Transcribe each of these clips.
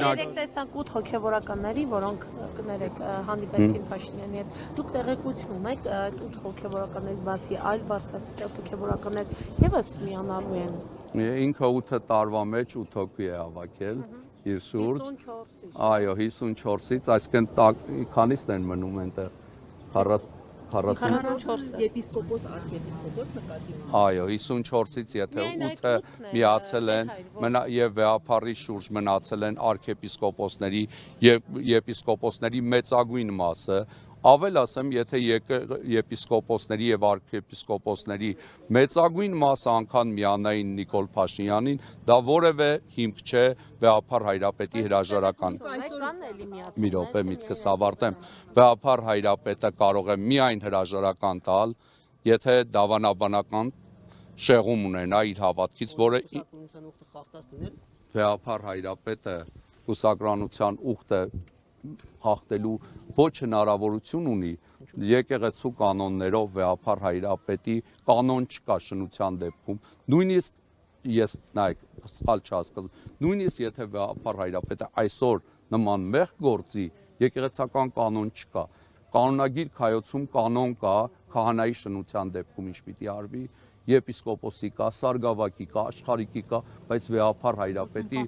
օրինակ Երեք տեսանք 8 հոգևորականների, որոնք կներեք հանդիպեցին Փաշինյանի հետ։ Դուք տեղեկություն ունեք 8 հոգևորականներից բացի այլ բարձրաստիճան հոգևորականներ եւս միանալու են։ Ինքը 8 տարվա մեջ 8 հոգի է հավաքել իր շուրջ։ 54-ից։ Այո, 54-ից, այսինքն քանիսն են մնում այնտեղ։ 44-ը։ Եպիսկոպոս, արքեպիսկոպոս նկատի ունի։ Այո, 54-ից եթե 8-ը միացել են եւ վեհափառի շուրջ մնացել են արքեպիսկոպոսների եւ եպիսկոպոսների մեծագույն մասը, ավել ասեմ, եթե եպիսկոպոսների եւ արքեպիսկոպոսների մեծագույն մասը անգամ միանային Նիկոլ Փաշինյանին, դա որևէ հիմք չէ վեհափառ հայրապետի հրաժարական։ Մի րոպե միտքս ավարտեմ։ Վեհափառ հայրապետը կարող է միայն հրաժարական տալ, եթե դավանաբանական շեղում ունենա իր հավատքից, որը վեհափառ հայրապետը կուսակրանության ուխտը խախտելու ոչ հնարավորություն ունի եկեղեցու կանոններով վեհափառ հայրապետի կանոն չկա շնության դեպքում նույնիսկ ես նայեք սխալ չհասկացում նույնիսկ եթե վեհափառ հայրապետը այսօր նման մեղք գործի եկեղեցական կանոն չկա կանոնագիր քայոցում կանոն կա քահանայի շնության դեպքում ինչ պիտի արվի եպիսկոպոսի կա, սարգավակի կա, աշխարհիկի կա, բայց վեհափառ հայրապետի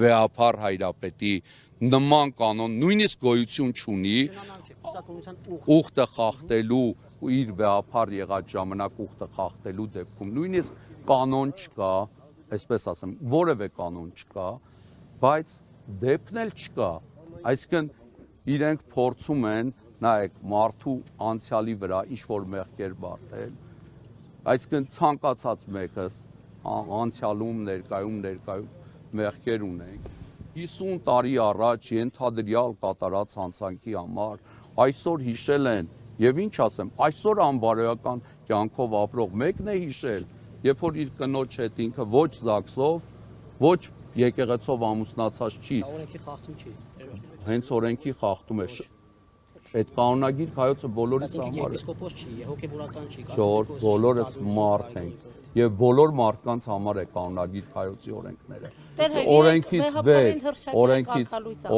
վեհափառ հայրապետի նման կանոն նույնիսկ գոյություն չունի ուխտը խախտելու իր վեհափառ եղած ժամանակ ուխտը խախտելու դեպքում նույնիսկ կանոն չկա, այսպես ասեմ, որևէ կանոն չկա, բայց դեպքն էլ չկա, այսինքն իրենք փորձում են նայեք մարդու անցյալի վրա ինչ-որ մեղքեր բարդել, այսինքն ցանկացած մեկս անցյալում ներկայում մեղքեր ունենք, 50 տարի առաջ ենթադրյալ կատարած հանցանքի համար, այսօր հիշել են, եւ ինչ ասեմ, այսօր անբարոյական կյանքով ապրող մեկն է հիշել, երբ որ իր կնոջ հետ ինքը ոչ ԶԱԳՍ-ով, ոչ եկեղեցով ամուսնացած չի, հենց օրենքի խախտում է Այդ կանոնագիր քայոցը բոլորիս համար է։ Ժողովուրդ, բոլորս մարդ ենք եւ բոլոր մարդկանց համար է կանոնագիր քայոցի օրենքները։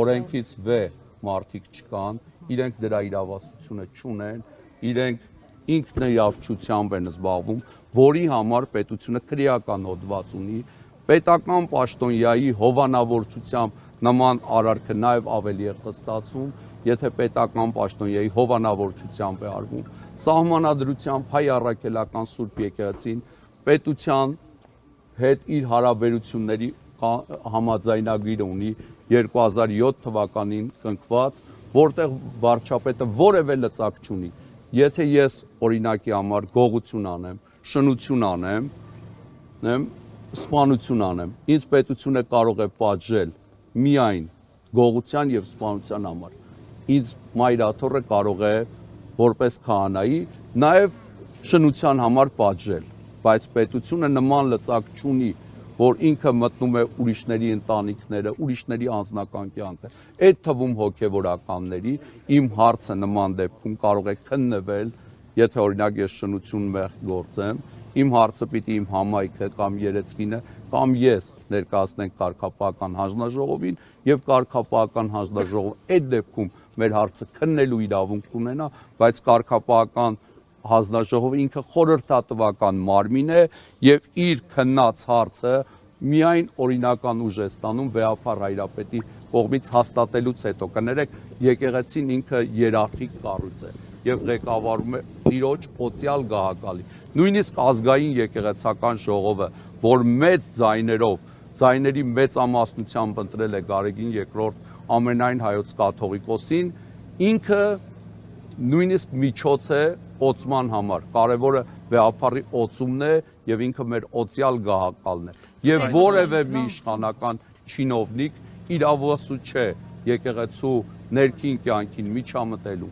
Օրենքից վեր մարդիկ չկան, իրենք դրա իրավասությունը չունեն, իրենք ինքնիրավչությամբ են զբաղվում, որի համար պետությունը քրեական հոդված ունի, պետական պաշտոնյայի հովանավորչությամբ նման արարքը նաեւ ավելի է խստացում Եթե պետական պաշտոնյայի հովանավորչությամբ է արվում, սահմանադրությամբ հայ առաքելական Սուրբ եկեղեցին պետության հետ իր հարաբերությունների համաձայնագիրը ունի 2007 թվականին կնքված, որտեղ վարչապետը որևէ լծակ չունի։ Եթե ես օրինակի համար գողություն անեմ, շնություն անեմ, սպանություն անեմ, ինձ պետությունը կարող է պատժել միայն գողության եւ սպանության համար։ Ինձ մայրաթոռը կարող է որպես քահանայի նաև շնության համար պատժել, բայց պետությունը նման լծակ չունի, որ ինքը մտնում է ուրիշների ընտանիքները, ուրիշների անձնական կյանքը։ Այդ թվում հոգևորականների իմ հարցը նման դեպքում կարող է քննվել, եթե օրինակ ես շնություն մեղք գործեմ, իմ հարցը պիտի իմ համայնքը կամ երեցկինը կամ ես ներկայացնենք կարգապահական հանձնաժողովին եւ կարգապահական հանձնաժողովը այդ դեպքում մեր հարցը քննելու իրավունք ունենա, բայց կարգապահական հանձնաժողովը ինքը խորհրդատվական մարմին է եւ իր քննած հարցը միայն օրինական ուժ է ստանում վեհափառ հայրապետի կողմից հաստատելուց հետո կներեք եկեղեցին ինքը երարխիկ կառույց է եւ ղեկավարում է տիրոջ օծյալ գահակալի նույնիսկ ազգային եկեղեցական ժողովը որ մեծ ձայների մեծամասնությամբ ընտրել է Գարեգին II ամենայն հայոց կաթողիկոսին ինքը նույնիսկ միջոց է օծման համար կարևորը վեհափառի օծումն է եւ ինքը մեր օծյալ գահակալն է եւ որևէ մի իշխանական չինովնիկ իրավասու չէ եկեղեցու ներքին կյանքին միջամտելու